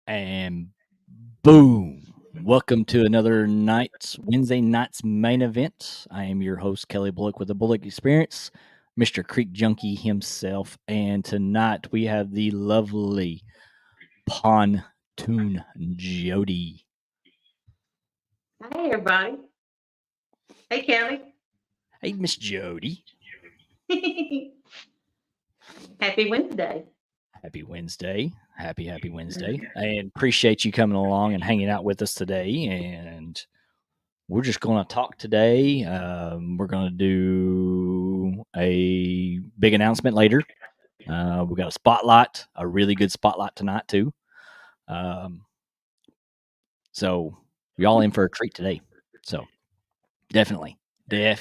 And boom. Welcome to another Wednesday night's main event. I am your host, Kelly Bullock with the Bullock Experience, Mr. Creek Junkie himself. And tonight we have the lovely Pontoon Jodi. Hey, everybody. Hey, Kelly. Hey, Miss Jodi. Happy Wednesday. Happy Wednesday. Happy Wednesday. And appreciate you coming along and hanging out with us today. And we're just going to talk today. We're going to do a big announcement later. We got a spotlight, a really good spotlight tonight too. So we all in for a treat today. So definitely. But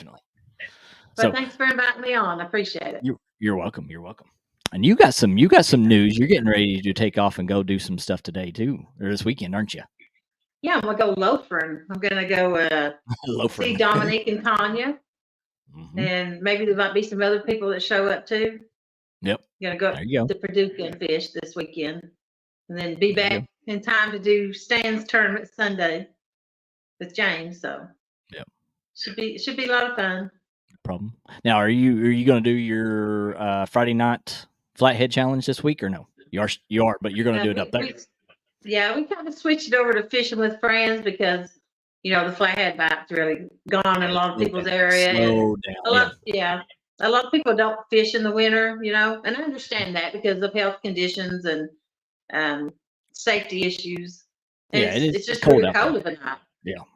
thanks for inviting me on. I appreciate it. You're welcome. You're welcome. And you got some news. You're getting ready to take off and go do some stuff today too, or this weekend, aren't you? Yeah, I'm gonna go loafering. I'm gonna go see Dominique and Tanya, and maybe there might be some other people that show up too. Yep. Gonna go to Paducah and fish this weekend, and then be back in time to do Stan's tournament Sunday with James. So yep, should be a lot of fun. No problem. Now, are you going to do your Friday night flathead challenge this week or no? You are, but you're going to do it up there. We kind of switched over to fishing with friends because the flathead bite's really gone in a lot of people's area. Slow down. A lot of people don't fish in the winter, and I understand that because of health conditions and safety issues. And it's just cold really cold of a night.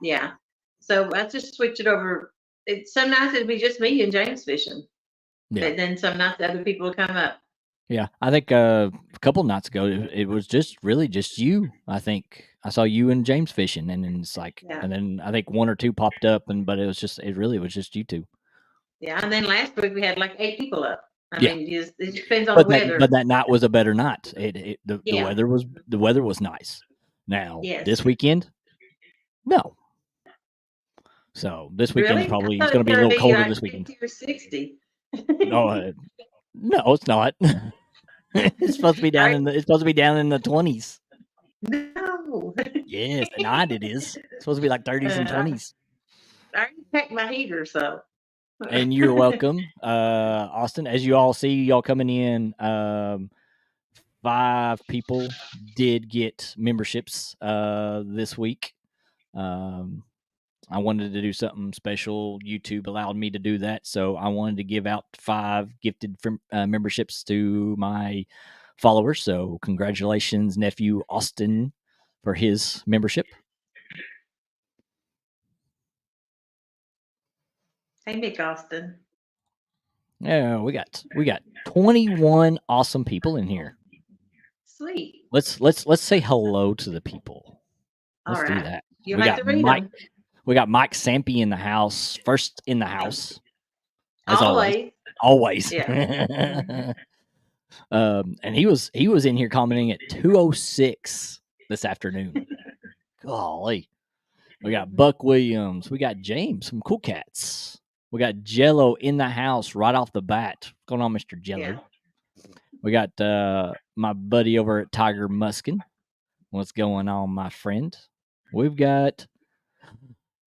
Yeah. So I just switched it over. Some nights it'll be just me and James fishing. Yeah. And then some nights other people will come up. Yeah, I think a couple nights ago it was just you. I think I saw you and James fishing, and then it's like, and then I think one or two popped up, but it really was just you two. Yeah, and then last week we had like 8 people up. I mean, it depends on the weather. But that night was a better night. The weather was nice. Now this weekend, no. So this weekend is probably it's going to be a little colder this weekend. 60. No, it's not. It's supposed to be down in the 20s. No. Yes, tonight it is. It's supposed to be like 30s and 20s. I already packed my heater, so. And you're welcome, Austin. As you all see, y'all coming in, 5 people did get memberships this week. I wanted to do something special. YouTube allowed me to do that, so I wanted to give out 5 gifted memberships to my followers. So congratulations, nephew Austin, for his membership. Hey, Mick Austin. Yeah, we got 21 awesome people in here. Sweet. Let's say hello to the people. Let's do that. You have to read them. We got Mike Sampy in the house, first in the house. As always. Yeah. And he was in here commenting at 2:06 this afternoon. Golly. We got Buck Williams. We got James from Cool Cats. We got Jello in the house right off the bat. What's going on, Mr. Jello? Yeah. We got my buddy over at Tiger Muskin. What's going on, my friend? We've got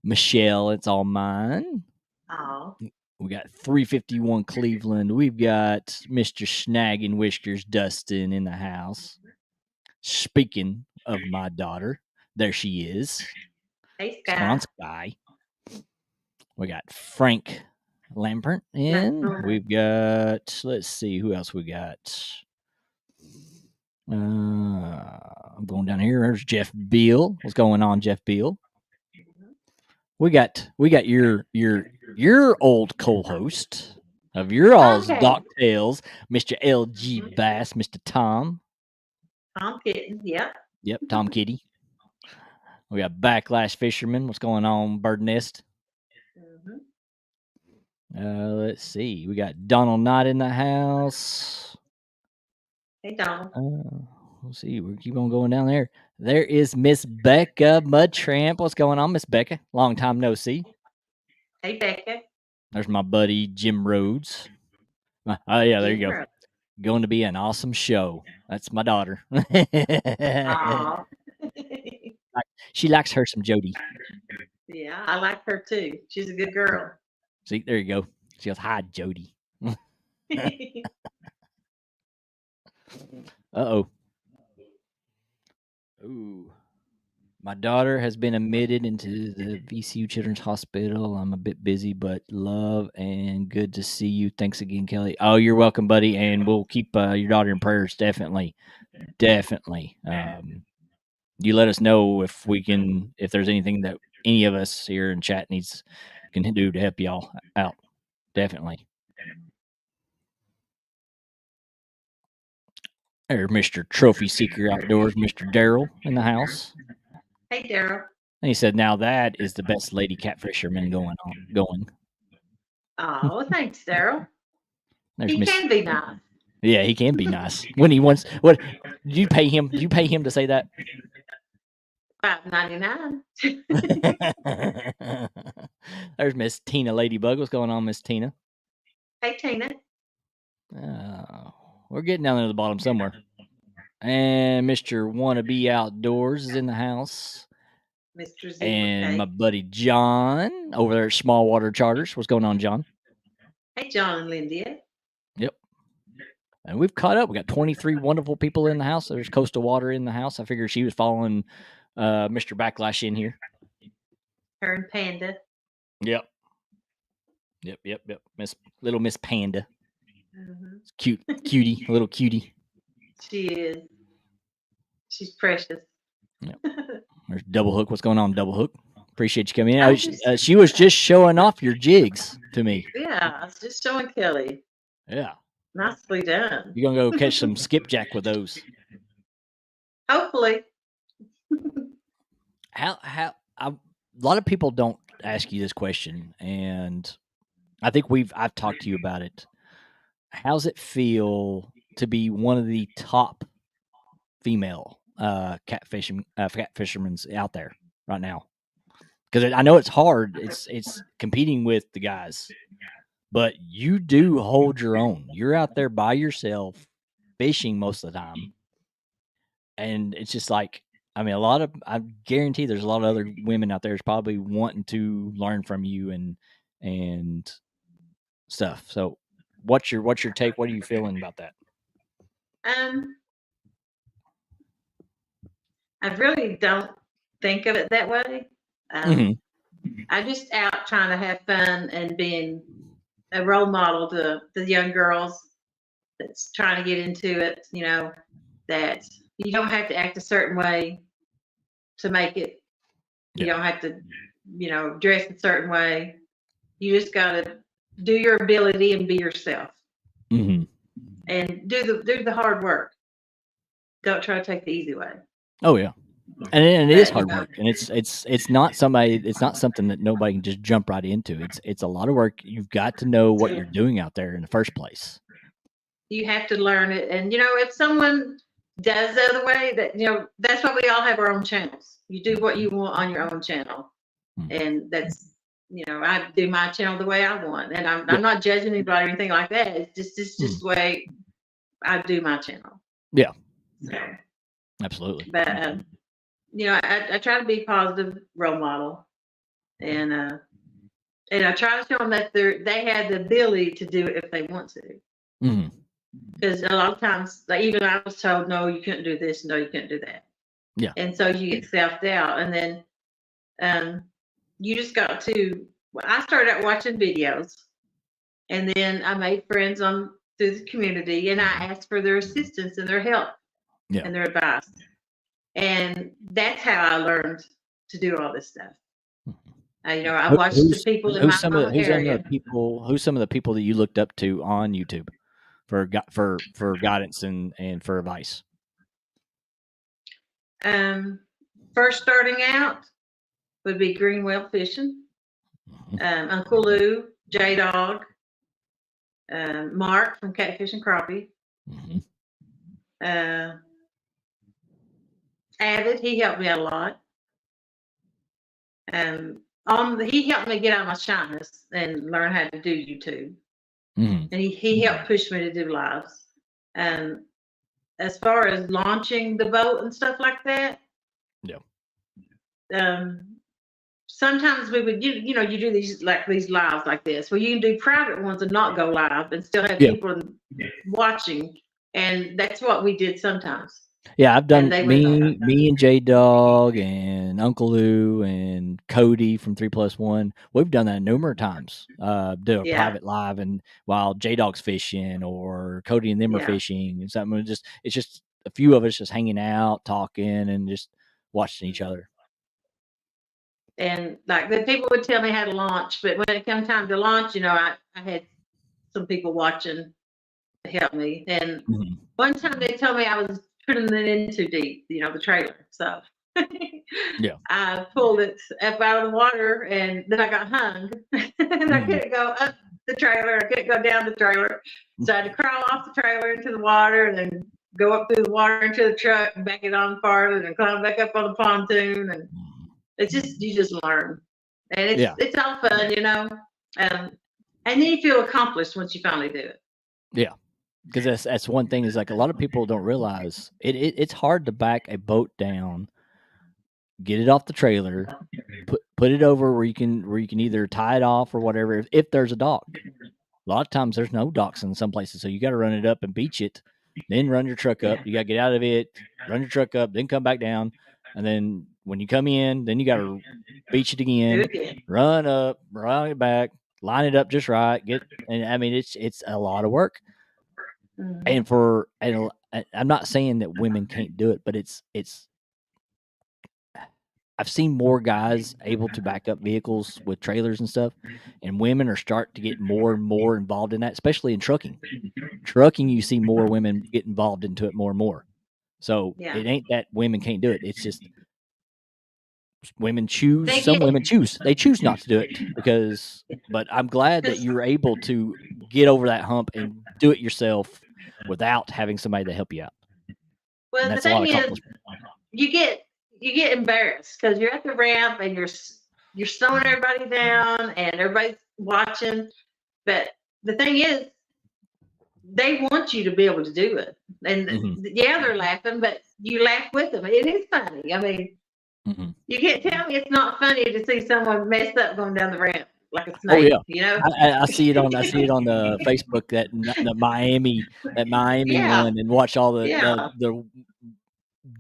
Michelle, it's all mine. Oh. We got 351 Cleveland. We've got Mr. Snag and Whiskers Dustin in the house. Speaking of my daughter, there she is. Hey, Sky. What's going on, Sky? We got Frank Lampert in. We've got, let's see, who else we got? I'm going down here. There's Jeff Beal. What's going on, Jeff Beal? We got your old co-host, of your all's Docktails, Mr. L.G. Bass, Mr. Tom. Tom Kitten, yep. Yep, Tom Kitty. We got Backlash Fisherman. What's going on, Bird Nest? Let's see. We got Donald Knott in the house. Hey, Donald. Let's see. We keep on going down there. There is Miss Becca Mudtramp. What's going on, Miss Becca? Long time no see. Hey, Becca. There's my buddy Jim Rhodes. Oh yeah, there you go. Going to be an awesome show. That's my daughter. She likes her some Jodi. Yeah, I like her too. She's a good girl. See, there you go. She goes, "Hi, Jodi." Uh-oh. Ooh. My daughter has been admitted into the VCU Children's Hospital. I'm a bit busy, but love and good to see you. Thanks again, Kelly. Oh, you're welcome, buddy. And we'll keep your daughter in prayers. Definitely. You let us know if there's anything that any of us here in chat can do to help y'all out. Definitely. There's Mr. Trophy Seeker Outdoors, Mr. Daryl in the house. Hey, Daryl. And he said, "Now that is the best lady catfisherman going." Oh, thanks, Daryl. He can be nice. Yeah, he can be nice when he wants. What did you pay him? Do you pay him to say that? $5.99. There's Miss Tina Ladybug. What's going on, Miss Tina? Hey, Tina. We're getting down to the bottom somewhere. And Mr. Wannabe Outdoors is in the house. Mr. Z. And my buddy John over there at Small Water Charters. What's going on, John? Hey, John and Lindia. Yep. And we've caught up. We got 23 wonderful people in the house. There's Coastal Water in the house. I figured she was following Mr. Backlash in here. Her and Panda. Yep. Little Miss Panda. Cute, cutie, a little cutie. She is. She's precious. Yep. There's Double Hook. What's going on, Double Hook? Appreciate you coming in. She was just showing off your jigs to me. Yeah, I was just showing Kelly. Yeah. Nicely done. You're gonna go catch some skipjack with those. Hopefully. A lot of people don't ask you this question, and I think I've talked to you about it. How's it feel to be one of the top female catfishermen out there right now? Because I know it's hard. It's competing with the guys, but you do hold your own. You're out there by yourself fishing most of the time, and it's just like, I mean, I guarantee there's a lot of other women out there that's probably wanting to learn from you and stuff. So what's your take? What are you feeling about that? I really don't think of it that way. I'm just out trying to have fun and being a role model to the young girls that's trying to get into it, that you don't have to act a certain way to make it. You don't have to, dress a certain way. You just got to do your ability and be yourself. And do the hard work. Don't try to take the easy way. Oh yeah. And it is hard work, and it's not something that nobody can just jump right into. It's a lot of work. You've got to know what you're doing out there in the first place. You have to learn it, and if someone does the other way, that that's why we all have our own channels. You do what you want on your own channel, and that's I do my channel the way I want, and I'm not judging anybody or anything like that. It's just the way I do my channel. Yeah, so, absolutely. But I try to be a positive role model, and I try to show them that they have the ability to do it if they want to. Because a lot of times, like even I was told, no, you couldn't do this, no, you couldn't do that. Yeah. And so you get self-doubt, and then you just got to. Well, I started out watching videos, and then I made friends through the community, and I asked for their assistance and their help and their advice. And that's how I learned to do all this stuff. I watched the people in my home area. Who's some of the people that you looked up to on YouTube for guidance and for advice? First starting out would be Greenwell Fishing, Uncle Lou, J-Dog, Mark from Catfishing Crappie. Avid, he helped me out a lot. He helped me get out of my shyness and learn how to do YouTube. And he helped push me to do lives. And as far as launching the boat and stuff like that, sometimes we would you do these lives like this where you can do private ones and not go live and still have people watching, and that's what we did sometimes. Yeah, I've done me and J-Dog and Uncle Lou and Cody from 3+1. We've done that numerous times. Do a private live, and while J-Dog's fishing or Cody and them are fishing and something, it's just a few of us just hanging out, talking, and just watching each other. And like the people would tell me how to launch, but when it came time to launch, I had some people watching to help me. And one time they told me I was putting it in too deep, the trailer. So I pulled it up out of the water, and then I got hung. And I couldn't go up the trailer. I couldn't go down the trailer. So I had to crawl off the trailer into the water and then go up through the water into the truck and back it on farther and climb back up on the pontoon. And it's just, you just learn. And it's all fun, and then you feel accomplished once you finally do it. Yeah. Because that's one thing is like a lot of people don't realize it's hard to back a boat down, get it off the trailer, put it over where you can either tie it off or whatever if there's a dock. A lot of times there's no docks in some places, so you got to run it up and beach it, then run your truck up. You got to get out of it, run your truck up, then come back down, and then when you come in, then you got to beach it again, run up, run it back, line it up just right. It's a lot of work. And I'm not saying that women can't do it, but it's I've seen more guys able to back up vehicles with trailers and stuff, and women are starting to get more and more involved in that, especially in trucking. Trucking, you see more women get involved into it more and more. So it ain't that women can't do it. It's just women choose. Women choose. They choose not to do it but I'm glad that you're able to get over that hump and do it yourself without having somebody to help you out. Well, the thing is, you get embarrassed because you're at the ramp and you're slowing everybody down and everybody's watching. But the thing is, they want you to be able to do it. And they're laughing, but you laugh with them. It is funny. I mean, you can't tell me it's not funny to see someone mess up going down the ramp like a snake. Oh yeah, I see it on the Facebook that the Miami one, and watch all the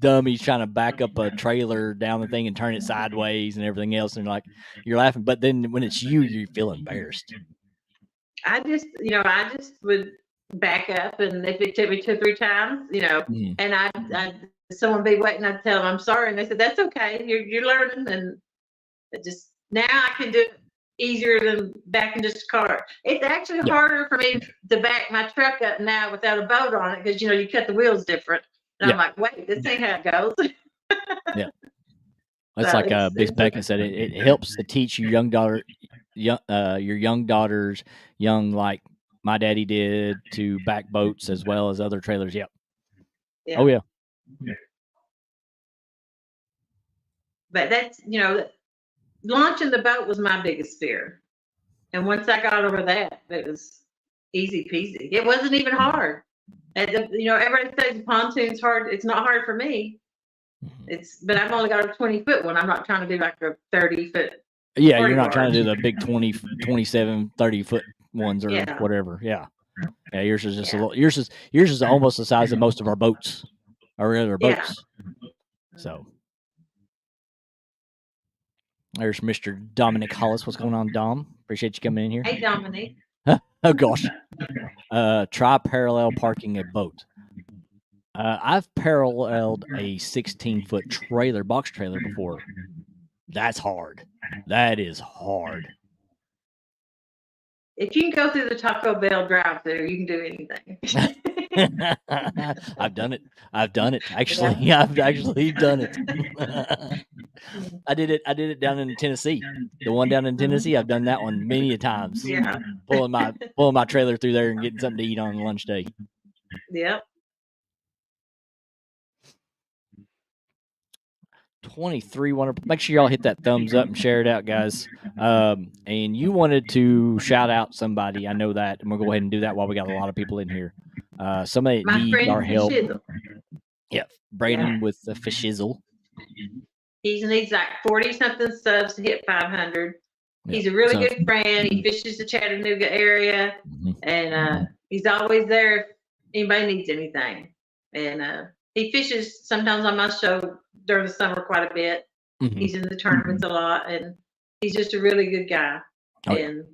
dummies trying to back up a trailer down the thing and turn it sideways and everything else, and like you're laughing, but then when it's you feel embarrassed. I just would back up, and if it took me 2 or 3 times, and I someone be waiting, I'd tell them I'm sorry, and they said that's okay, you're learning, and it just now I can do it easier than backing just a car. It's actually harder for me to back my truck up now without a boat on it because you cut the wheels different. And I'm like, wait, this ain't how it goes. It's like Big Becky said. It helps to teach your young daughters, like my daddy did, to back boats as well as other trailers. Yep. Yeah. Oh yeah. But that's launching the boat was my biggest fear, and once I got over that, it was easy peasy. It wasn't even hard. And everybody says the pontoon's hard. It's not hard for me. But I've only got a 20-foot one. I'm not trying to do like a 30-foot. Yeah, you're not trying to do the big 20, 27, 30-foot ones or whatever. Yeah. Yeah, yours is just a little. Yours is almost the size of most of our boats, our other boats. So there's Mr. Dominic Hollis. What's going on, Dom? Appreciate you coming in here. Hey, Dominic. Oh gosh. Try parallel parking a boat. I've paralleled a 16-foot box trailer before. That's hard. That is hard. If you can go through the Taco Bell drive-thru, you can do anything. I've done it. Actually, yeah. I've actually done it. I did it down in Tennessee. The one down in Tennessee, I've done that one many a times. Yeah. Pulling my trailer through there and getting something to eat on lunch day. Yep. 23 make sure y'all hit that thumbs up and share it out, guys. And you wanted to shout out somebody, I know that, and we'll go ahead and do that while we got a lot of people in here. Somebody that needs our help. Yeah, Brandon with the Fishizzle. He needs like 40-something subs to hit 500. He's a really good friend. He fishes the Chattanooga area, and he's always there if anybody needs anything. And he fishes sometimes on my show during the summer quite a bit. He's in the tournaments a lot, and he's just a really good guy. And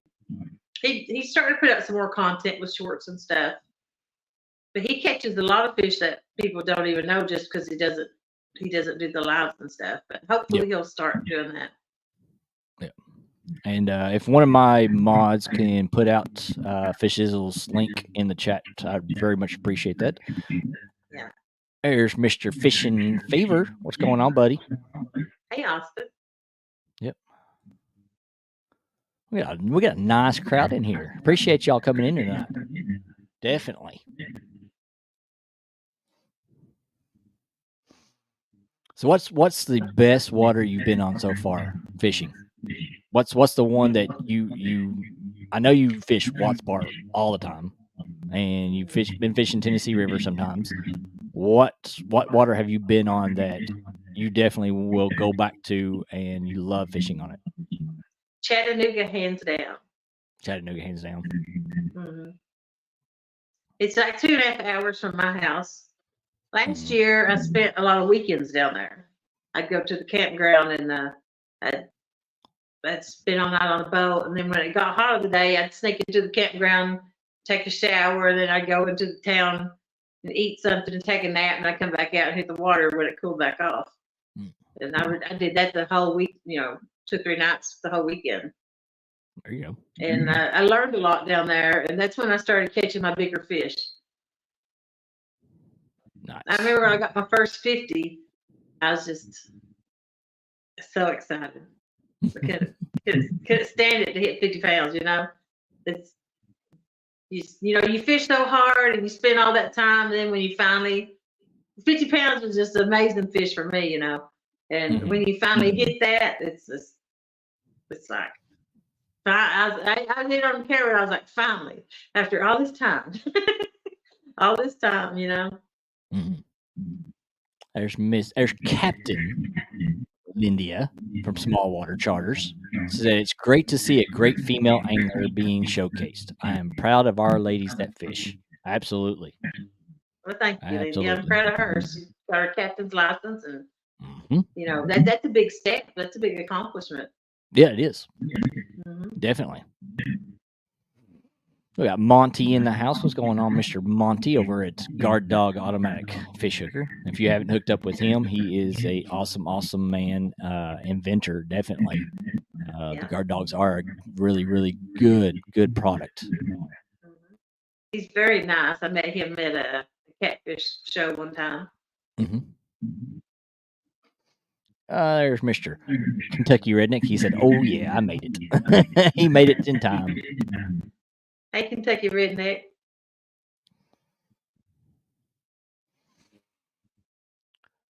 he started to put up some more content with shorts and stuff. But he catches a lot of fish that people don't even know just because he doesn't do the lives and stuff. But hopefully he'll start doing that. Yeah. And if one of my mods can put out Fishizzle's link in the chat, I'd very much appreciate that. Yeah. There's Mr. Fishing Fever. What's going on, buddy? Hey, Austin. Yep. We got a nice crowd in here. Appreciate y'all coming in tonight. Definitely. So what's the best water you've been on so far fishing? What's the one that you I know you fish Watts Bar all the time, and you've been fishing Tennessee River sometimes. What water have you been on that you definitely will go back to and you love fishing on it? Chattanooga, hands down. Chattanooga, hands down. Mm-hmm. It's like 2.5 hours from my house. Last year, I spent a lot of weekends down there. I'd go to the campground and I'd spend all night on the boat. And then when it got hot of the day, I'd sneak into the campground, take a shower, and then I'd go into the town and eat something and take a nap. And I'd come back out and hit the water when it cooled back off. And I did that the whole week, 2 or 3 nights, the whole weekend. There you go. And I learned a lot down there. And that's when I started catching my bigger fish. Nice. I remember when I got my first 50, I was just so excited. I couldn't stand it to hit 50 pounds, It's you fish so hard and you spend all that time, and then when you finally 50 pounds was just an amazing fish for me, And when you finally hit that, it's like I did on camera, I was like, finally, after all this time. All this time, There's Captain India from Small Water Charters. Said it's great to see a great female angler being showcased. I am proud of our ladies that fish. Absolutely. Well, thank you, India. I'm proud of her. She's got her captain's license, and that's a big step. That's a big accomplishment. Yeah, it is. Definitely. We got Monty in the house. What's going on, Mr. Monty, over at Guard Dog Automatic Fish Hooker? If you haven't hooked up with him, he is a awesome man, inventor, definitely. The Guard Dogs are a really, really good product. He's very nice. I met him at a catfish show one time. There's Mr. Kentucky Redneck. He said, "Oh yeah, I made it." He made it in time. Hey, Kentucky Redneck.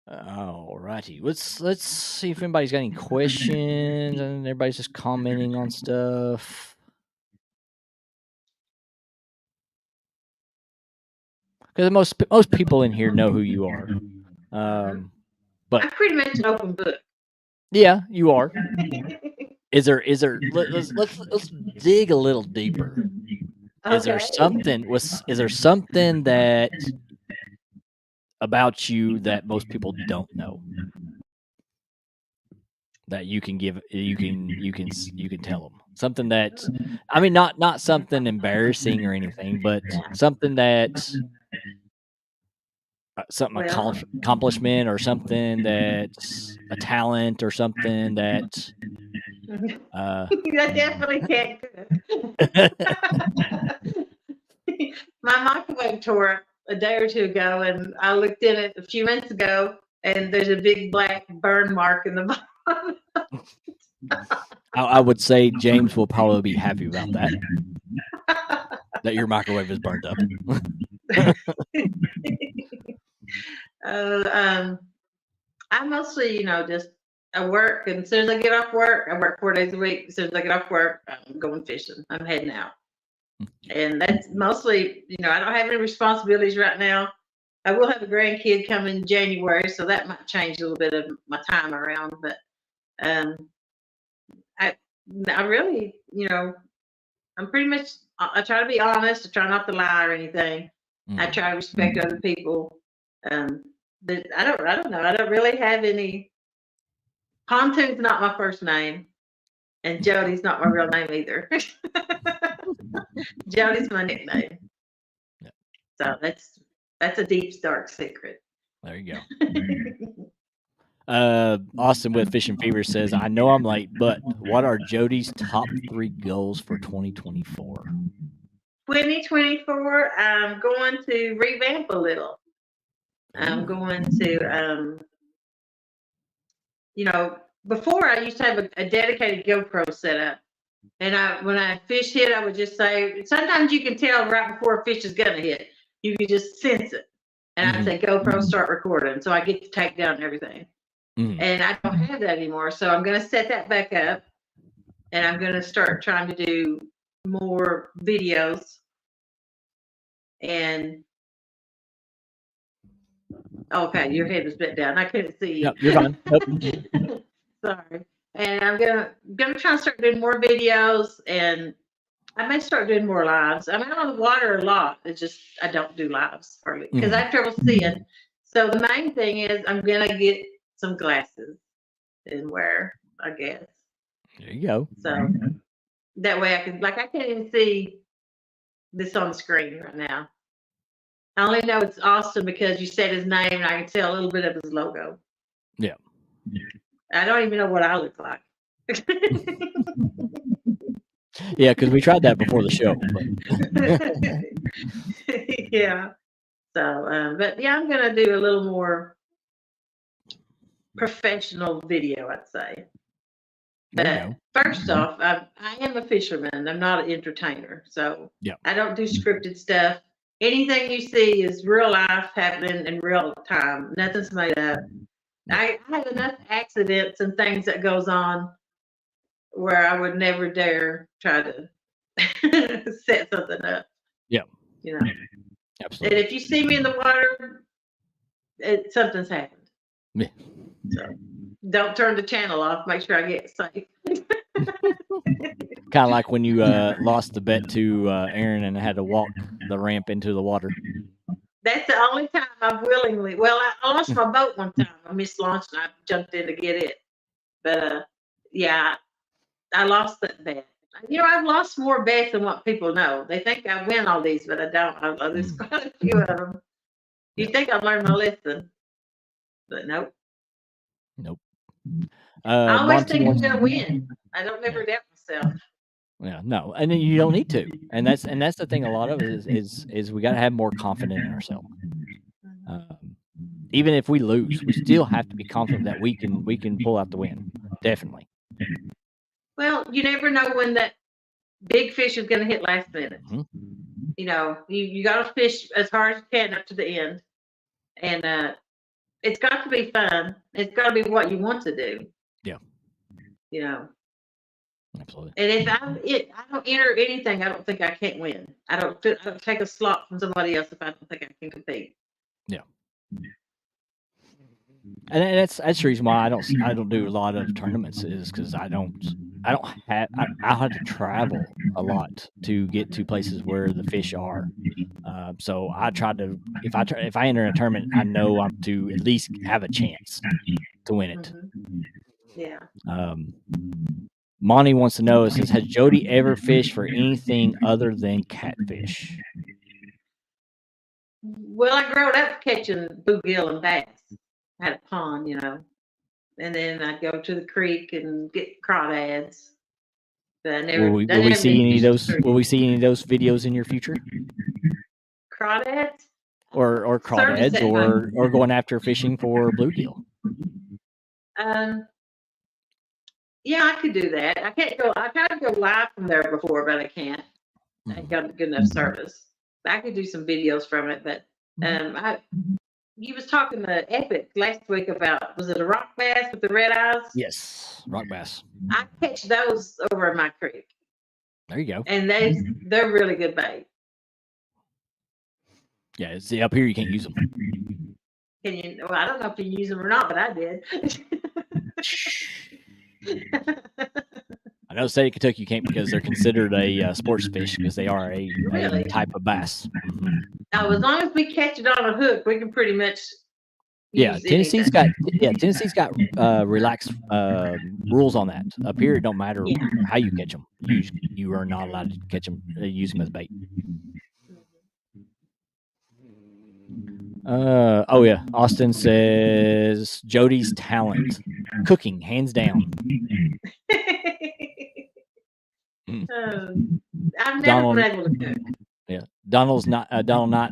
All righty. Let's see if anybody's got any questions, and everybody's just commenting on stuff. Because most people in here know who you are. But I'm pretty much an open book. Yeah, you are. Is there? Let's dig a little deeper. Okay. Is there something that about you that most people don't know that you can tell them? Something that, I mean, not something embarrassing or anything, but something that accomplishment or something that's a talent or something that I definitely can't cook. My microwave tore a day or two ago, and I looked in it a few minutes ago, and there's a big black burn mark in the bottom. I would say James will probably be happy about that. That your microwave is burnt up. I mostly, just I work, and as soon as I get off work, I work 4 days a week. As soon as I get off work, I'm going fishing. I'm heading out. And that's mostly, I don't have any responsibilities right now. I will have a grandkid come in January, so that might change a little bit of my time around. But I really, I'm pretty much, I try to be honest. I try not to lie or anything. I try to respect other people. But I don't know. I don't really have any. Pontoon's not my first name, and Jodi's not my real name either. Jodi's my nickname. Yeah. So that's a deep, dark secret. There you go. Austin with Fishing Fever says, I know I'm late, but what are Jodi's top 3 goals for 2024? 2024, I'm going to revamp a little. I'm going to, before I used to have a dedicated GoPro set up. And when a fish hit, I would just say, sometimes you can tell right before a fish is going to hit. You can just sense it. And I'd say, GoPro, start recording. So I get to take down everything. And I don't have that anymore. So I'm going to set that back up. And I'm going to start trying to do more videos. And okay, your head was bent down. I couldn't see you. Yep, you're fine. Nope. Sorry. And I'm gonna try and start doing more videos, and I may start doing more lives. I'm out on the water a lot. It's just I don't do lives hardly because I have trouble seeing. So the main thing is I'm gonna get some glasses and wear, I guess. There you go. So that way I can't even see this on the screen right now. I only know it's Austin because you said his name and I can tell a little bit of his logo. Yeah. I don't even know what I look like. Yeah, because we tried that before the show. Yeah. So, but yeah, I'm going to do a little more professional video, I'd say. But first off, I am a fisherman. I'm not an entertainer. So I don't do scripted stuff. Anything you see is real life happening in real time. Nothing's made up. I have enough accidents and things that goes on where I would never dare try to set something up. Yeah. Absolutely. And if you see me in the water, something's happened. Yeah. So don't turn the channel off. Make sure I get safe. Kind of like when you lost the bet to Aaron and had to walk the ramp into the water. That's the only time I've willingly. Well, I lost my boat one time. I mislaunched and I jumped in to get it. But yeah, I lost that bet. I've lost more bets than what people know. They think I win all these, but I don't. There's quite a few of them. You think I've learned my lesson, but nope. Nope. I always think I'm gonna win. I don't never doubt myself. Yeah, no, and then you don't need to, and that's the thing. A lot of it is we got to have more confidence in ourselves. Even if we lose, we still have to be confident that we can pull out the win. Definitely. Well, you never know when that big fish is going to hit last minute. You got to fish as hard as you can up to the end, and it's got to be fun. It's got to be what you want to do. Yeah. Absolutely. And if I don't enter anything, I don't think I can't win. I don't take a slot from somebody else if I don't think I can compete. Yeah. And that's the reason why I don't do a lot of tournaments is because I have to travel a lot to get to places where the fish are. So I try to if I enter a tournament, I know I'm to at least have a chance to win it. Yeah. Monty wants to know, says, has Jodi ever fished for anything other than catfish? Well, I grew up catching bluegill and bass. I had a pond, and then I'd go to the creek and get crawdads. But I never. Will we see any of those? Will we see any of those videos in your future? Crawdads? Or crawdads, or going after fishing for bluegill? Yeah, I could do that. I can't go. I tried to go live from there before, but I can't. I ain't got good enough service. I could do some videos from it, but you was talking to Epic last week about, was it a rock bass with the red eyes? Yes, rock bass. I catch those over in my creek. There you go. And they're really good bait. Yeah, see, up here you can't use them. Can you? Well, I don't know if you can use them or not, but I did. I know state of Kentucky you can't because they're considered a sports fish because they are a type of bass. Now, as long as we catch it on a hook, we can pretty much. Tennessee's got relaxed rules on that. Up here, it don't matter how you catch them. You are not allowed to catch them, use them as bait. Austin says Jodi's talent, cooking, hands down. I've never been able to cook. Yeah, Donald Knott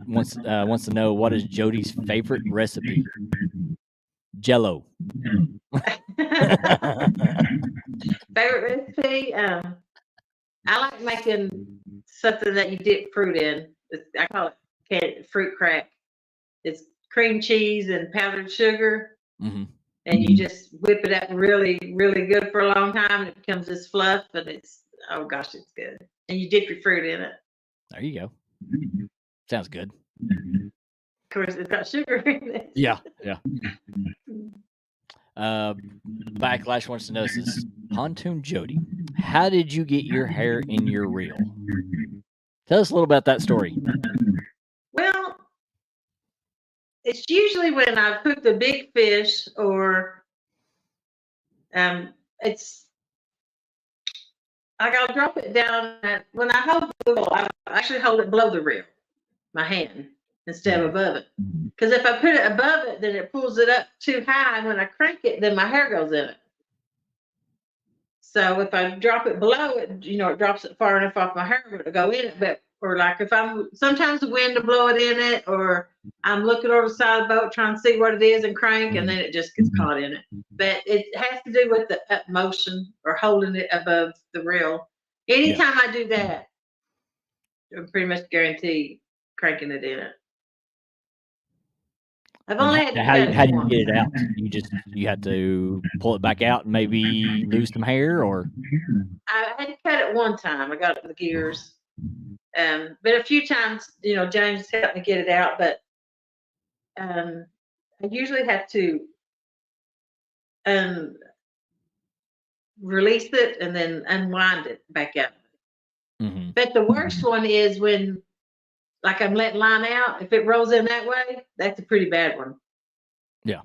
wants to know, what is Jodi's favorite recipe? Jello. Favorite recipe? I like making something that you dip fruit in. I call it fruit crack. It's cream cheese and powdered sugar, and you just whip it up really, really good for a long time, and it becomes this fluff, and it's good. And you dip your fruit in it. There you go. Sounds good. Of course, it's got sugar in it. Yeah. Backlash wants to know, this Pontoon Jodi, how did you get your hair in your reel? Tell us a little about that story. Well, it's usually when I've hooked a big fish, or I'll drop it down. When I hold the reel, I actually hold it below the reel, my hand, instead of above it. Because if I put it above it, then it pulls it up too high, and when I crank it, then my hair goes in it. So if I drop it below it, it drops it far enough off my hair to go in it. Or like if sometimes the wind will blow it in it, or I'm looking over the side of the boat trying to see what it is and crank, and then it just gets caught in it. But it has to do with the up motion or holding it above the reel. Anytime I do that, I'm pretty much guaranteed cranking it in it. I've only had to how do you get it out? You have to pull it back out and maybe lose some hair, or? I had to cut it one time. I got the gears. But a few times, James helped me get it out, but I usually have to release it and then unwind it back out. But the worst one is when, like, I'm letting line out. If it rolls in that way, that's a pretty bad one. Yeah.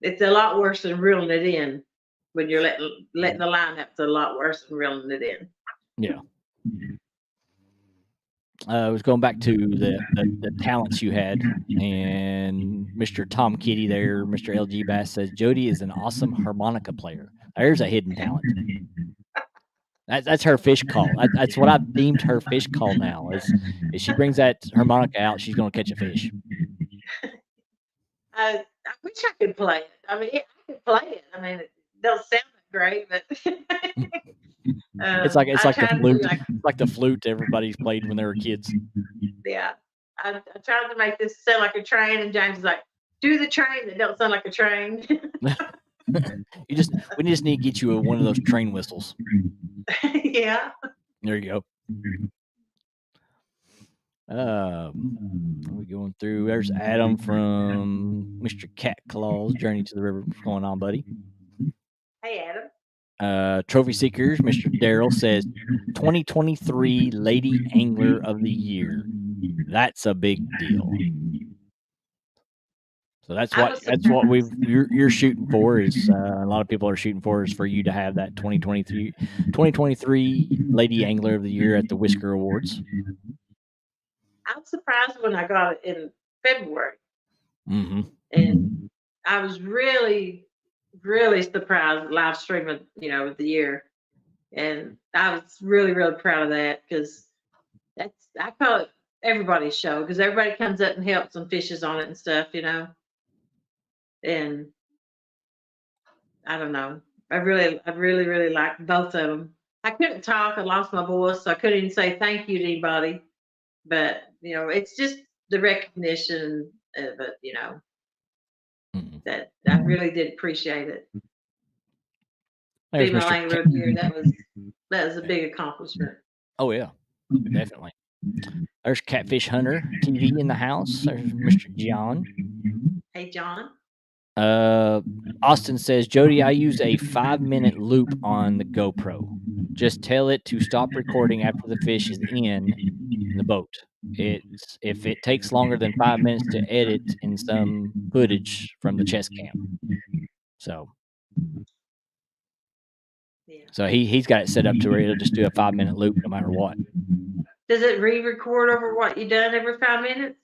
It's a lot worse than reeling it in. When you're letting the line out, it's a lot worse than reeling it in. Yeah. I was going back to the talents you had, and Mr. Tom Kitty there, Mr. LG Bass says Jodi is an awesome harmonica player. There's a hidden talent. That's her fish call. That's what I've deemed her fish call now. Is she brings that harmonica out, she's going to catch a fish. I wish I could play it. I mean, I could play it. I mean, it don't sound great, but it's like the flute. It's like the flute everybody's played when they were kids. Yeah, I tried to make this sound like a train, and James is like, "Do the train that don't sound like a train." We just need to get you one of those train whistles. Yeah. There you go. We're going through. There's Adam from Mr. Cat Claw's Journey to the River. What's going on, buddy? Hey, Adam. Trophy Seekers, Mr. Darrell says 2023 Lady Angler of the Year. That's a big deal. So that's what you're shooting for. Is a lot of people are shooting for is for you to have that 2023 Lady Angler of the Year at the Whisker Awards. I'm surprised when I got it in February. And I was really really surprised live stream of the year, and I was really proud of that because I call it everybody's show because everybody comes up and helps and fishes on it and stuff, and I don't know. I really liked both of them. I couldn't talk. I lost my voice, so I couldn't even say thank you to anybody. But it's just the recognition of it. That I really did appreciate it. There's Female Mr. Angler of the Year. That was a big accomplishment. Oh yeah, definitely. There's Catfish Hunter TV in the house. There's Mr. John. Hey, John. Austin says, Jodi, I use a 5-minute loop on the GoPro. Just tell it to stop recording after the fish is in the boat. If it takes longer than 5 minutes to edit in some footage from the chest cam. So he's got it set up to where it'll just do a 5-minute loop no matter what. Does it re-record over what you done every 5 minutes?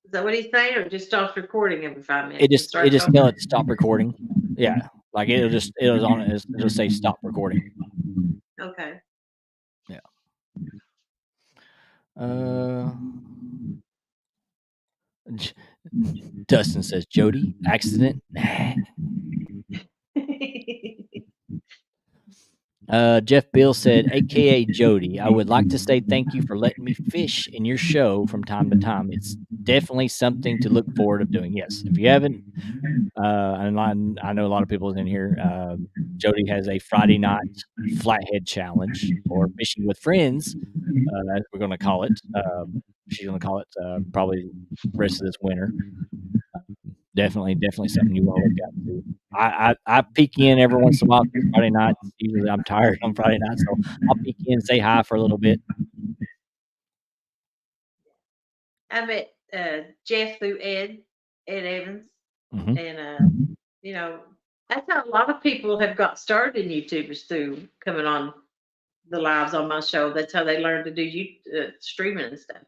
Is that what he's saying, or just stops recording every 5 minutes? It just tell it to stop recording. Yeah, like it'll say stop recording. Okay. Yeah. Dustin says, Jodi, accident? Jeff Bill said, AKA Jodi, I would like to say thank you for letting me fish in your show from time to time. It's definitely something to look forward to doing. Yes, if you haven't, and I know a lot of people in here, Jodi has a Friday night flathead challenge, or fishing with friends, as we're going to call it. She's going to call it probably the rest of this winter. Definitely something you want to look at too. I peek in every once in a while. Friday nights, usually I'm tired on Friday nights, so I'll peek in, say hi for a little bit. I met Jeff through Ed Evans, and that's how a lot of people have got started in YouTubers, through coming on the lives on my show. That's how they learned to do streaming and stuff.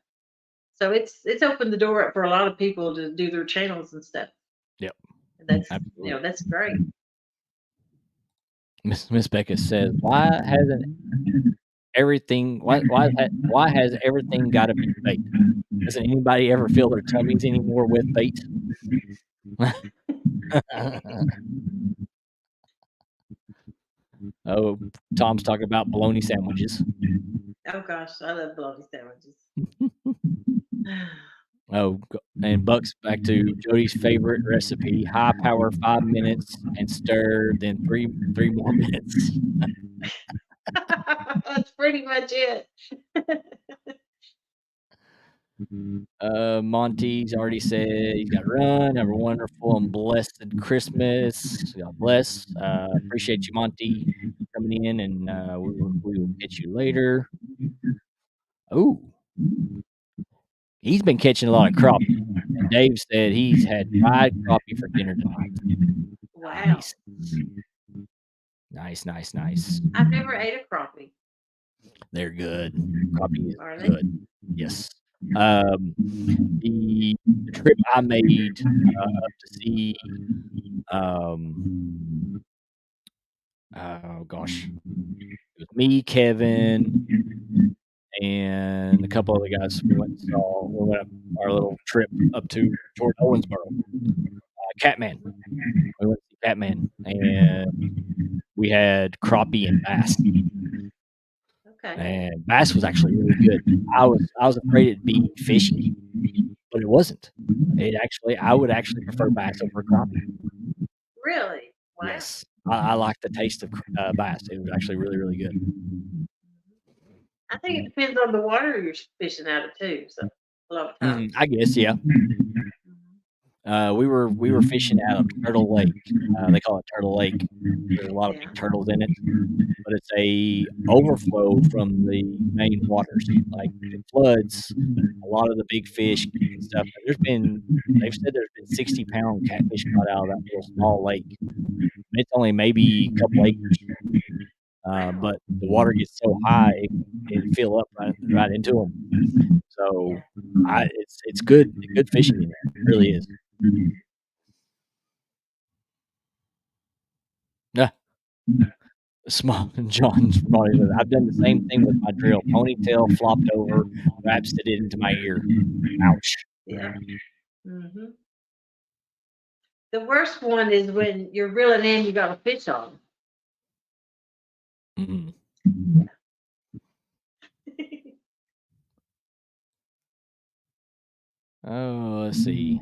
So it's opened the door up for a lot of people to do their channels and stuff. Yep. That's that's great. Miss Becca says, why has everything got to be bait? Doesn't anybody ever feel their tummies anymore with bait? Oh, Tom's talking about bologna sandwiches. Oh gosh, I love bologna sandwiches. Oh, and Buck's back to Jodi's favorite recipe: high power 5 minutes and stir, then three more minutes. That's pretty much it. Monty's already said he's got to run. Have a wonderful and blessed Christmas. God bless. Appreciate you, Monty, coming in, and we will catch you later. Oh, he's been catching a lot of crappie. And Dave said he's had fried crappie for dinner tonight. Wow. Nice. I've never ate a crappie. They're good. Crappie is good. Yes. The trip I made to see oh gosh, it was me, Kevin, and a couple other guys. We went our little trip up to Fort Owensboro. Catman. We went to see Catman, and we had crappie and bass. Okay. And bass was actually really good. I was afraid it'd be fishy, but it wasn't. I would actually prefer bass over crappie. Really? Wow. Yes, I like the taste of bass. It was actually really good. I think it depends on the water you're fishing out of too. So a lot of times. I guess, yeah. We were fishing out of Turtle Lake. They call it Turtle Lake. There's a lot of big turtles in it, but it's a overflow from the main waters. Like it floods a lot of the big fish and stuff. They've said there's been 60-pound catfish caught out of that little small lake. It's only maybe a couple acres, but the water gets so high it fill up right into them. So it's good fishing in there. It really is. Small John's probably. I've done the same thing with my drill. Ponytail flopped over, wraps it into my ear. Ouch. Yeah. Mm-hmm. The worst one is when you're reeling in, you got a fish on. Mm-hmm. Oh, let's see.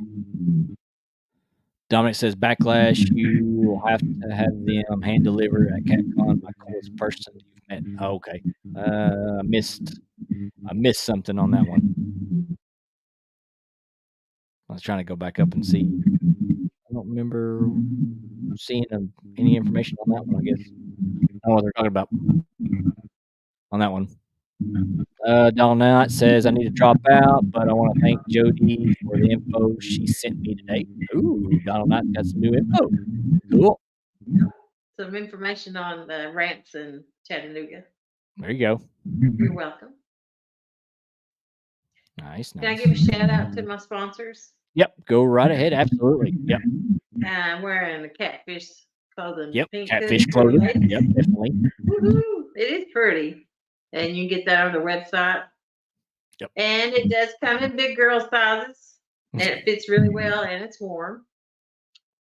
Dominic says, Backlash, you will have to have them hand delivered at CatCon by coolest person you've met. Oh, okay. I missed something on that one. I was trying to go back up and see. I don't remember seeing any information on that one, I guess. I don't know what they're talking about on that one. Donald Knight says, I need to drop out, but I want to thank Jodi for the info she sent me today. Ooh, Donald Knight got some new info. Cool. Some information on the ramps in Chattanooga. There you go. You're welcome. Nice. Can I give a shout out to my sponsors? Yep, go right ahead. Absolutely. Yep. I'm wearing the Catfish clothing. Yep, pink Catfish clothing. Yep, definitely. Woo-hoo. It is pretty. And you can get that on the website. Yep. And it does come in big girl sizes. And it fits really well and it's warm.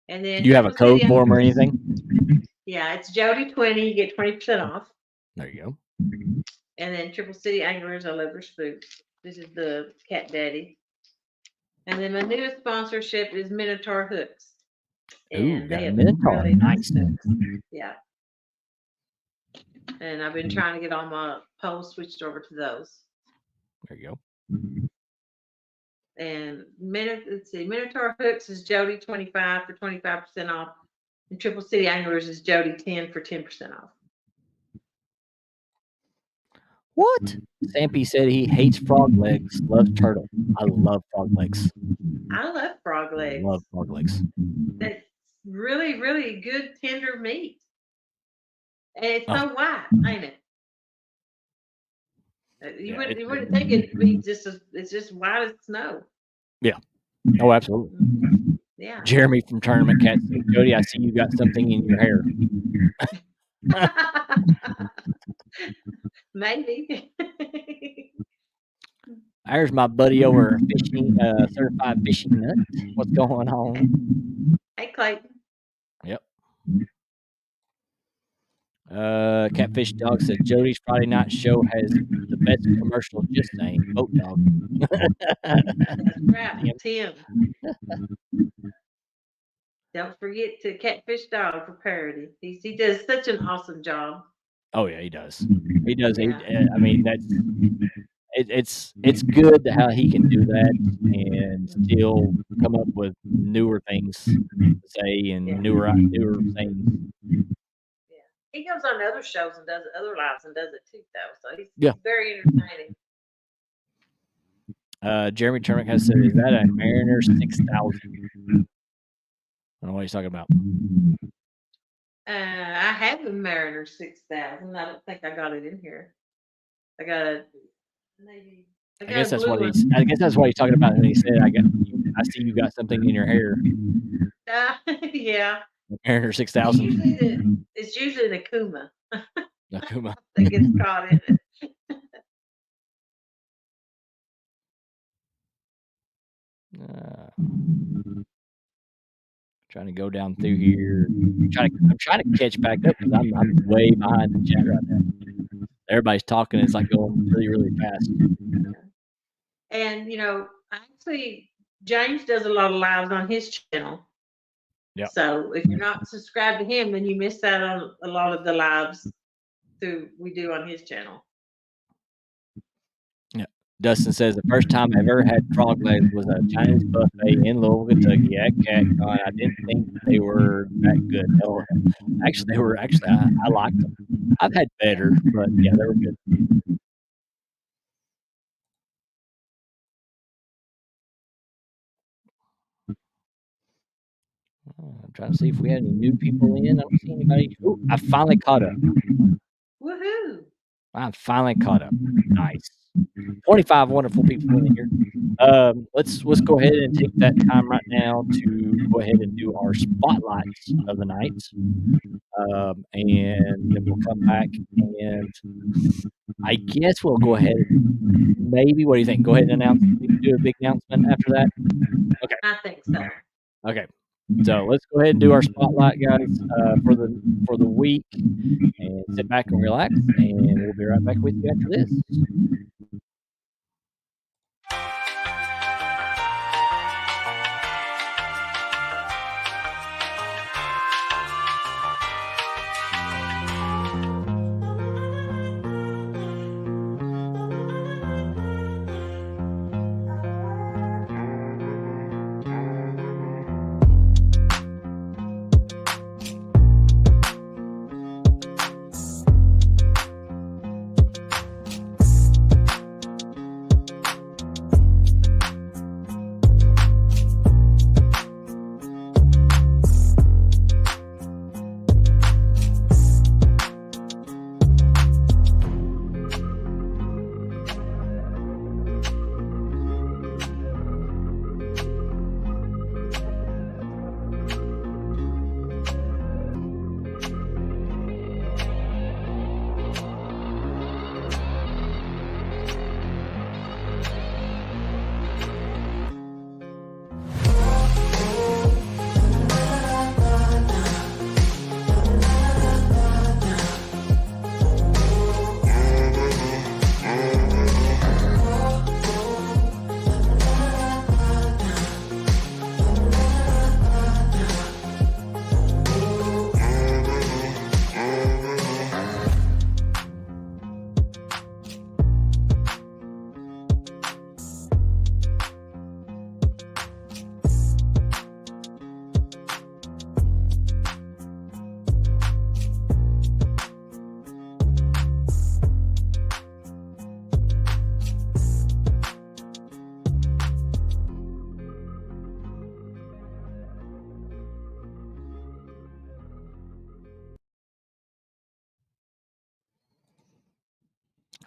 And then you have a code for them or anything? Yeah, it's Jodi 20. You get 20% off. There you go. And then Triple City Anglers, I love your spooks. This is the Cat Daddy. And then my newest sponsorship is Minotaur Hooks. Ooh, got a Minotaur. Really nice. Yeah. And I've been trying to get all my poles switched over to those. There you go. And Minotaur Hooks is Jodi 25 for 25% off. And Triple City Anglers is Jodi 10 for 10% off. What? Stampy said he hates frog legs, loves turtle. I love frog legs. I love frog legs. I love frog legs. That's really, really good tender meat. And it's so white, ain't it? You wouldn't think it'd be it's just white as snow. Yeah. Oh, absolutely. Yeah. Jeremy from Tournament Cat said, Jodi, I see you got something in your hair. Maybe. There's my buddy over fishing, certified fishing nut. What's going on? Hey, Clayton. Yep. Catfish Dog said Jodi's Friday night show has the best commercial. Just saying, boat dog. That's right, Tim. Don't forget to Catfish Dog for parody. He does such an awesome job. Oh yeah, he does. He does. Yeah. I mean, it's good how he can do that and still come up with newer things to say and newer things. Yeah, he goes on other shows and does other lives and does it too, though. So he's very entertaining. Jeremy Turnick has said, "Is that a Mariner 6000?" I don't know what he's talking about. I have a Mariner 6000. I don't think I got it in here. I got a maybe. I guess that's what he's. I guess that's what he's talking about when he said, "I see you got something in your hair." Yeah. Mariner 6000. It's usually an Akuma. Akuma. I think it's caught in it. Trying to go down through here. I'm trying to catch back up because I'm way behind the chat right now. Everybody's talking. It's like going really, really fast. And actually, James does a lot of lives on his channel. Yeah. So if you're not subscribed to him, then you miss out on a lot of the lives we do on his channel. Yeah. Dustin says the first time I ever had frog legs was a Chinese buffet in Louisville, Kentucky at CatCon. I didn't think they were that good. No, actually, they were. Actually, I liked them. I've had better, but yeah, they were good. I'm trying to see if we had any new people in. I don't see anybody. Ooh, I finally caught up. Woohoo! I'm finally caught up. Nice. 25 wonderful people in here. Let's go ahead and take that time right now to go ahead and do our spotlights of the night. And then we'll come back, and I guess we'll go ahead. Maybe, what do you think? Go ahead and announce. We can do a big announcement after that. Okay. I think so. Okay. So let's go ahead and do our spotlight, guys, for the week, and sit back and relax, and we'll be right back with you after this.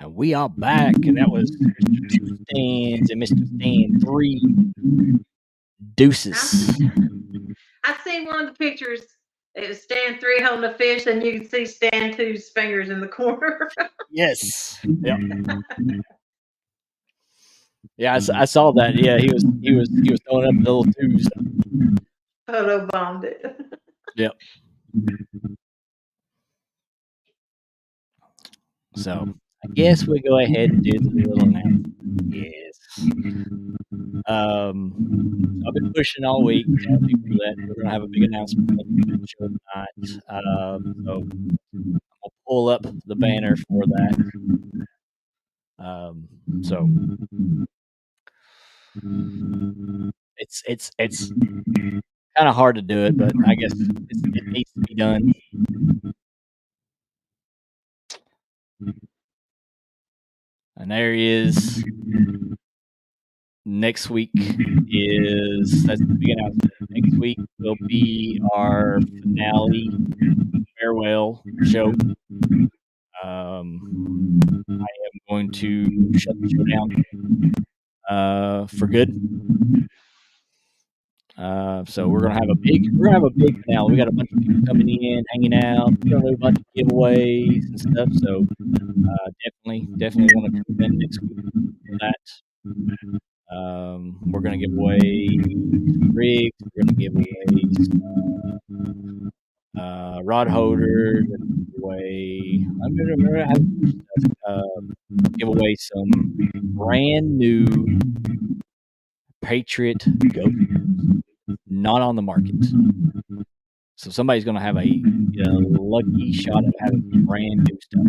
And we are back, and that was Mr. Two Stands and Mr. Stand 3 Deuces. I seen one of the pictures. It was Stand 3 holding a fish, and you can see Stand 2's fingers in the corner. Yes. Yep. Yeah, I saw that. Yeah, he was throwing up the little twos. Photo bombed it. Yep. So I guess we go ahead and do the little announcement. Yes. I've been pushing all week. That we're gonna have a big announcement on the show tonight. So I'll pull up the banner for that. So it's kind of hard to do it, but I guess it needs to be done. And there he is. Next week that's the big announcement. Next week will be our finale farewell show. I am going to shut the show down for good. So we're gonna have a big finale. We got a bunch of people coming in, hanging out. We're gonna do a bunch of giveaways and stuff. So definitely want to come in next week for that. We're gonna give away rigs. We're gonna give away rod holders. I'm gonna give away some brand new Patriot Ghost, not on the market. So somebody's going to have a lucky shot at having brand new stuff.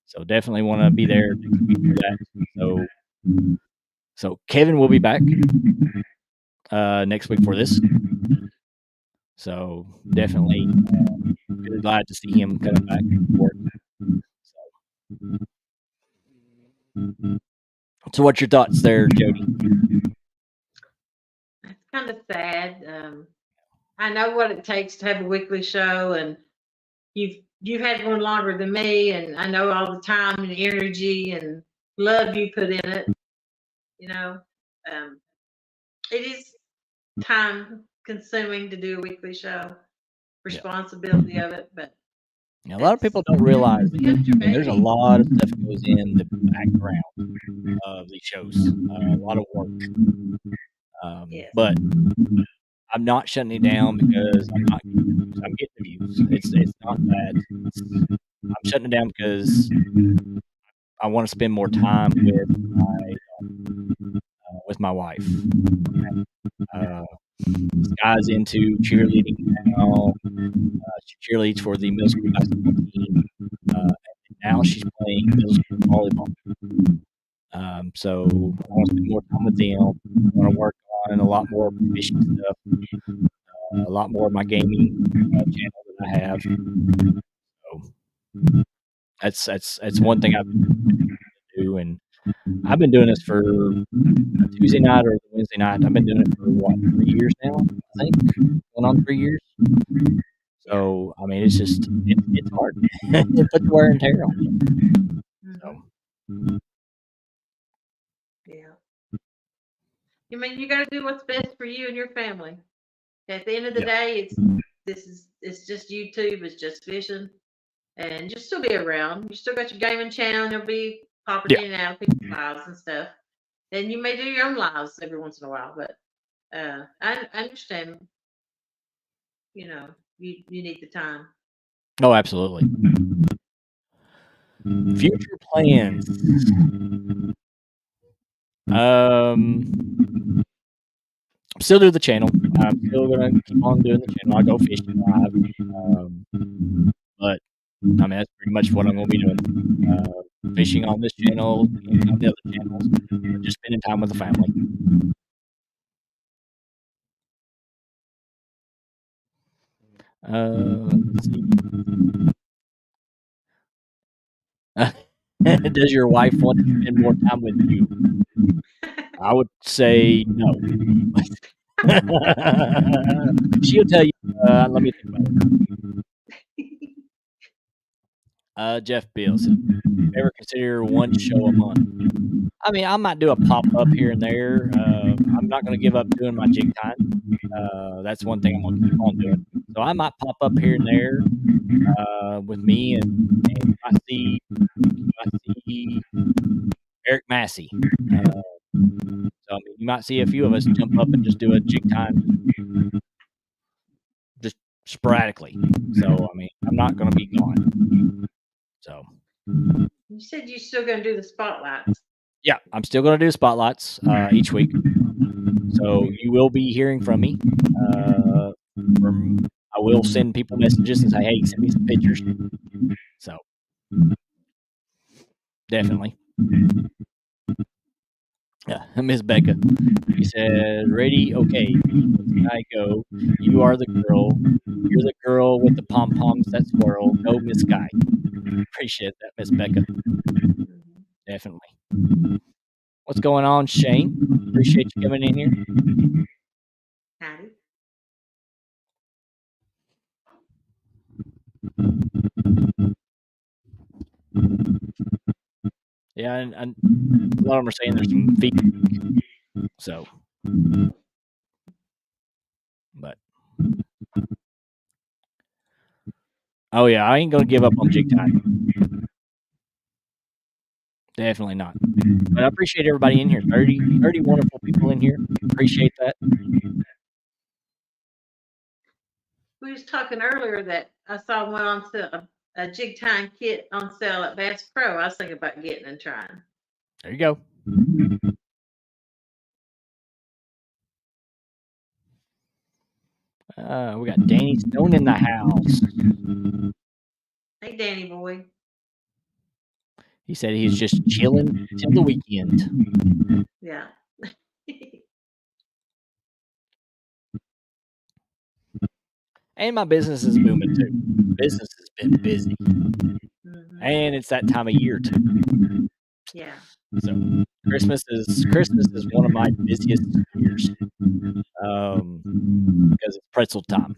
So definitely want to be there next week for that. So Kevin will be back next week for this. So definitely really glad to see him coming back to work. So what's your thoughts there, Jodi? It's kind of sad. I know what it takes to have a weekly show, and you've had one longer than me, and I know all the time and energy, and love you put in it. You know, it is time consuming to do a weekly show, responsibility of it, but a lot of people don't realize that there's a lot of stuff that goes in the background of these shows, a lot of work. But I'm not shutting it down because I'm getting the views. It's not that. I'm shutting it down because I want to spend more time with my wife. This guy's into cheerleading now. She cheerleads for the middle school basketball team. And now she's playing middle school volleyball. So I want to spend more time with them. I want to work on a lot more fishing stuff, a lot more of my gaming channel that I have. So that's one thing I've been doing to do, and I've been doing this for Tuesday night or Wednesday night. I've been doing it for 3 years now, I think, going on 3 years. So I mean, it's just it's hard. It puts wear and tear on you. So. Yeah. I mean, you got to do what's best for you and your family. At the end of the day, it's just YouTube. It's just fishing, and you'll still be around. You still got your gaming channel, and there'll be popping in and out of people's lives and stuff. And you may do your own lives every once in a while, but I understand. You know, you need the time. Oh, absolutely. Future plans. I'm still doing the channel. I'm still gonna keep on doing the channel. I go fishing live, but I mean that's pretty much what I'm gonna be doing. Fishing on this channel, and on the other channels, just spending time with the family. Let's see. Does your wife want to spend more time with you? I would say no. She'll tell you. Let me think about it. Jeff Beals, ever consider one show a month? I mean, I might do a pop up here and there. I'm not going to give up doing my jig time. That's one thing I'm going to keep on doing. So I might pop up here and there with me, and you might see Eric Massey. So I mean, you might see a few of us jump up and just do a jig time, just sporadically. So I mean, I'm not going to be gone. So you said you're still going to do the spotlights. Yeah, I'm still going to do spotlights each week. So you will be hearing from me. I will send people messages and say, "Hey, send me some pictures." So definitely. Yeah, Miss Becca. She said, "Ready? Okay. I go. You are the girl. You're the girl with the pom poms. That squirrel. Go, Miss Guy." Appreciate that, Miss Becca. Definitely. What's going on, Shane? Appreciate you coming in here. Howdy. Yeah, and a lot of them are saying there's some feedback. So, but oh yeah, I ain't gonna give up on jig time. Definitely not. But I appreciate everybody in here. 30 wonderful people in here. Appreciate that. We was talking earlier that I saw one on a jig time kit on sale at Bass Pro. I was thinking about getting and trying. There you go. We got Danny Stone in the house. Hey, Danny boy. He said he's just chilling till the weekend. Yeah. And my business is booming too. Business has been busy. Mm-hmm. And it's that time of year too. Yeah. So Christmas is one of my busiest years. Because it's pretzel time.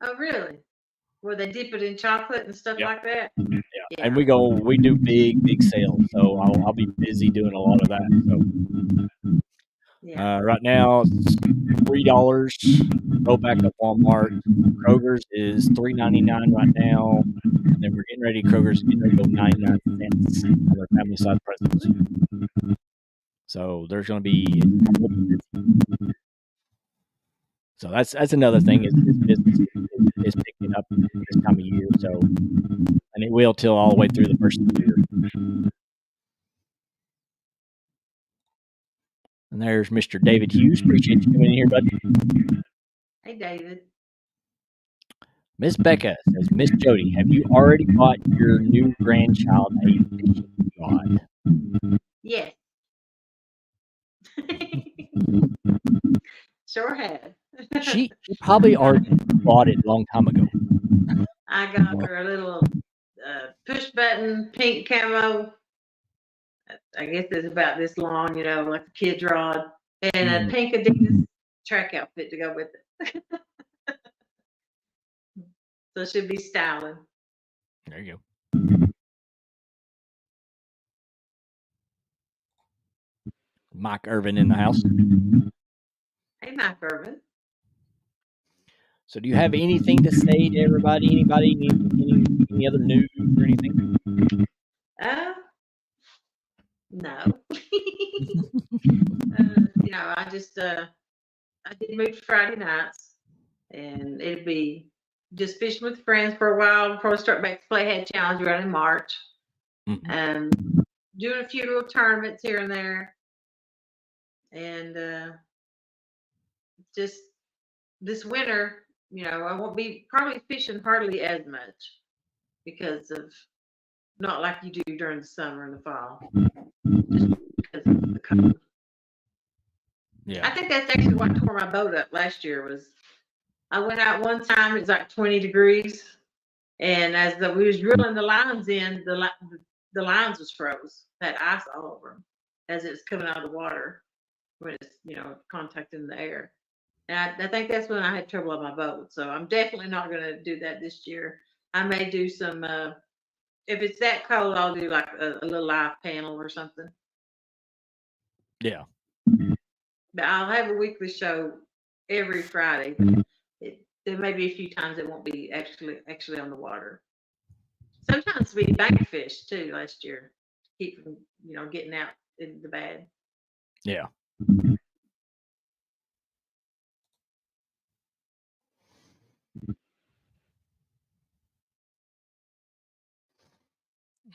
Oh really? Where they dip it in chocolate and stuff like that? Yeah. And we do big sales, so I'll be busy doing a lot of that. So right now it's $3. Go back up Walmart. Kroger's is $3.99 right now, and then we're getting ready. Kroger's getting ready to go 99 cents on their family size pretzels. So there's going to be. So that's another thing is business is picking up this time of year. So, and it will till all the way through the first of the year. And there's Mr. David Hughes. Appreciate you coming in here, buddy. Hey, David. Miss Becca says, Miss Jodi, have you already bought your new grandchild a fishing rod? Yes. Sure have. She probably already bought it a long time ago. I got her a little push button pink camo. I guess it's about this long, like a kid's rod, and a pink Adidas track outfit to go with it. So she'll be styling. There you go. Mike Irvin in the house. Hey, Mike Irvin. So do you have anything to say to everybody? Anybody? Any other news or anything? No. I just I did move Friday nights, and it'd be just fishing with friends for a while before I start back to Play Head Challenge around in March. Doing a few little tournaments here and there, and just this winter, I won't be probably fishing hardly as much because of not like you do during the summer and the fall, just because of the cold. Yeah, I think that's actually what tore my boat up last year. Was I went out one time, it was like 20 degrees, and as we was reeling the lines in, the lines was froze, had ice all over them as it's coming out of the water when it's contacting the air. And I think that's when I had trouble on my boat. So I'm definitely not going to do that this year. I may do some. If it's that cold, I'll do like a little live panel or something. Yeah. But I'll have a weekly show every Friday. There may be a few times it won't be actually on the water. Sometimes we bank fish too last year to keep from getting out in the bad. Yeah.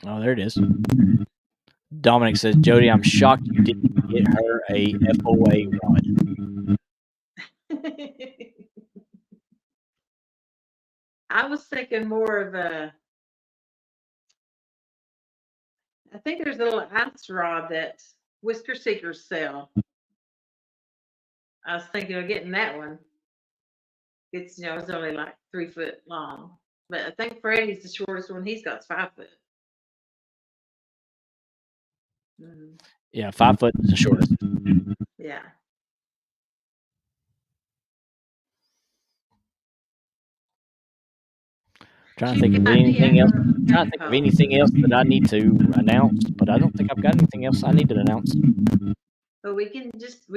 Oh, there it is. Dominic says, Jodi, I'm shocked you didn't get her a FOA rod. I was thinking more of I think there's a little ice rod that Whisker Seekers sell. I was thinking of getting that one. It's it's only like 3 foot long, but I think Freddie's the shortest one. He's got 5 foot. Mm-hmm. Yeah, 5 foot is the shortest. Yeah. Trying to think of anything else. Trying to think of anything else that I need to announce, but I don't think I've got anything else I need to announce. But we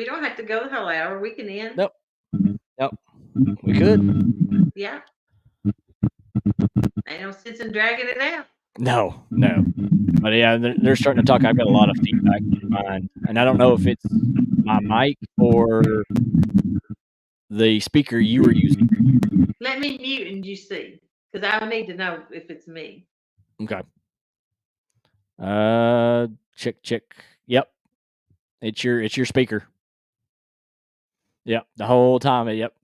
don't have to go the whole hour. We can end. Nope. We could. Yeah. Ain't no sense in dragging it out. No. But yeah, they're starting to talk. I've got a lot of feedback in mind, and I don't know if it's my mic or the speaker you were using. Let me mute and you see, because I need to know if it's me. Okay. Check. Yep. It's your speaker. Yep. The whole time. Yep.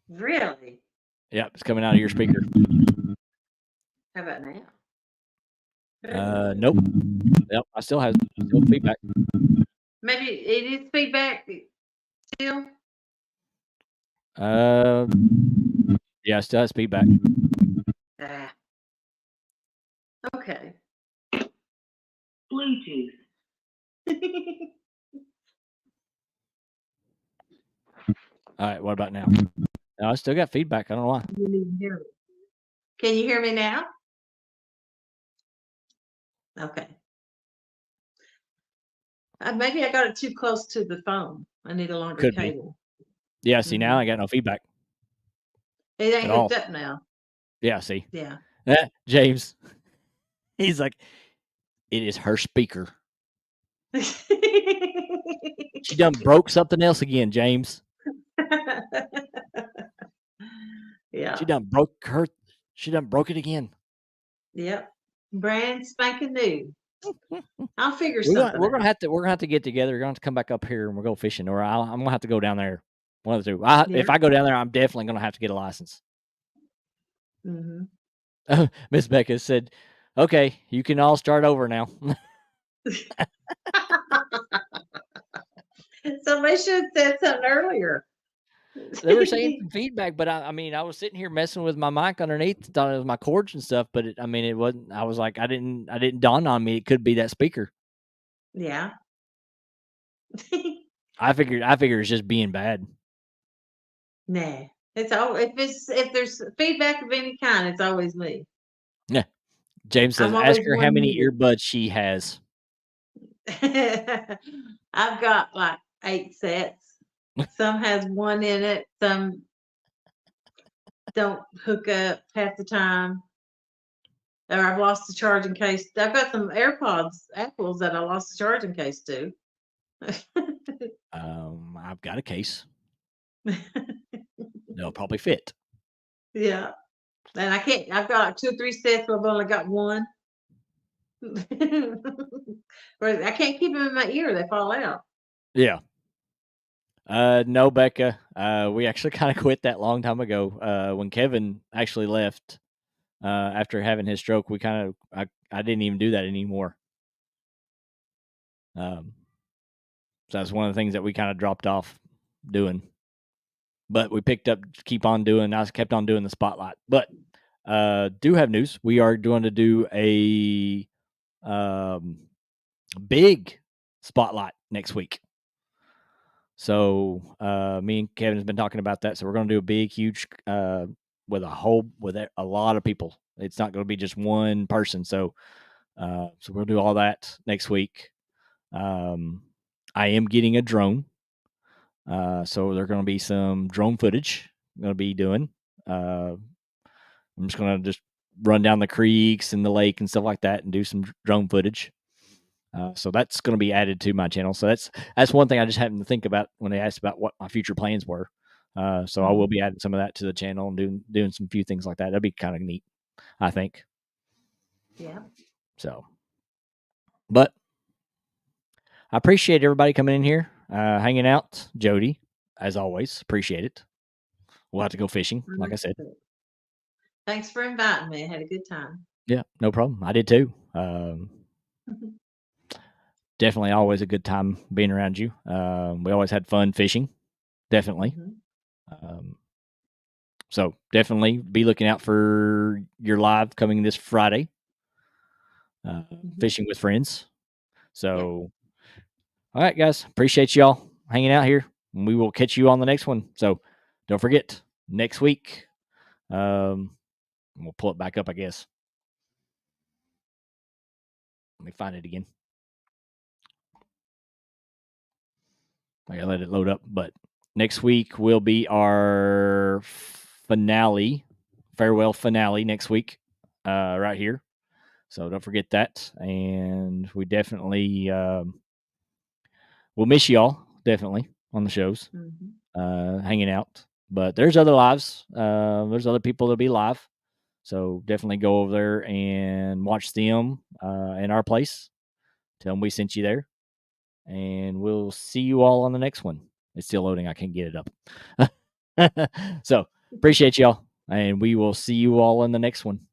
Really? Yep. It's coming out of your speaker. How about now? Nope. Yep. I still have feedback. Maybe it is feedback still. Yeah, it still has feedback. Okay. Bluetooth. All right, what about now? No, I still got feedback. I don't know why. Can you hear me now? Okay. Maybe I got it too close to the phone. I need a longer Could cable. be. Yeah, see, now I got no feedback It ain't at hooked all. up now. Yeah, see. Yeah. James, he's like, it is her speaker. She done broke something else again, James. Yeah. She done broke it again. Yep. Brand spanking new. I'll figure something We're gonna out. have to get together. You're gonna have to come back up here and we'll go fishing, or I'm gonna have to go down there. One of the two. If I go down there, I'm definitely gonna have to get a license. Miss Becca said, "Okay, you can all start over now." Somebody should have said something earlier. They were saying some feedback, but I mean, I was sitting here messing with my mic underneath, thought it was my cords and stuff, but it wasn't. I was like, I didn't dawn on me. It could be that speaker. Yeah. I figured it's just being bad. Nah. It's all if there's feedback of any kind, it's always me. Yeah. James says, ask her how many earbuds she has. I've got like 8 sets. Some has one in it, some don't hook up half the time. Or I've lost the charging case. I've got some Apples that I lost the charging case to. I've got a case. They'll probably fit. Yeah. And I've got like 2 or 3 sets where I've only got one. I can't keep them in my ear, they fall out. Yeah. No, Becca. We actually kind of quit that long time ago. When Kevin actually left after having his stroke, I didn't even do that anymore. So that's one of the things that we kind of dropped off doing. But we picked up, kept on doing the spotlight. But do have news. We are going to do a big spotlight next week. So me and Kevin has been talking about that. So we're going to do a big, huge with a lot of people. It's not going to be just one person. So we'll do all that next week. I am getting a drone. So there's going to be some drone footage I'm going to be doing. I'm just going to just run down the creeks and the lake and stuff like that and do some drone footage. So that's going to be added to my channel. So that's one thing I just happened to think about when they asked about what my future plans were. So I will be adding some of that to the channel and doing some few things like that. That'd be kind of neat, I think. Yeah. So, but I appreciate everybody coming in here, hanging out. Jodi, as always, appreciate it. We'll have to go fishing, like I said. Thanks for inviting me. I had a good time. Yeah, no problem. I did too. Definitely always a good time being around you. We always had fun fishing. Definitely. So definitely be looking out for your live coming this Friday. Fishing with friends. So, all right, guys, appreciate y'all hanging out here. And we will catch you on the next one. So don't forget, next week, we'll pull it back up, I guess. Let me find it again. I gotta let it load up. But next week will be our farewell finale next week, right here. So don't forget that. And we definitely we'll miss y'all definitely on the shows, hanging out. But there's other lives. There's other people that'll be live. So definitely go over there and watch them in our place. Tell them we sent you there. And we'll see you all on the next one. It's still loading. I can't get it up. So appreciate y'all. And we will see you all in the next one.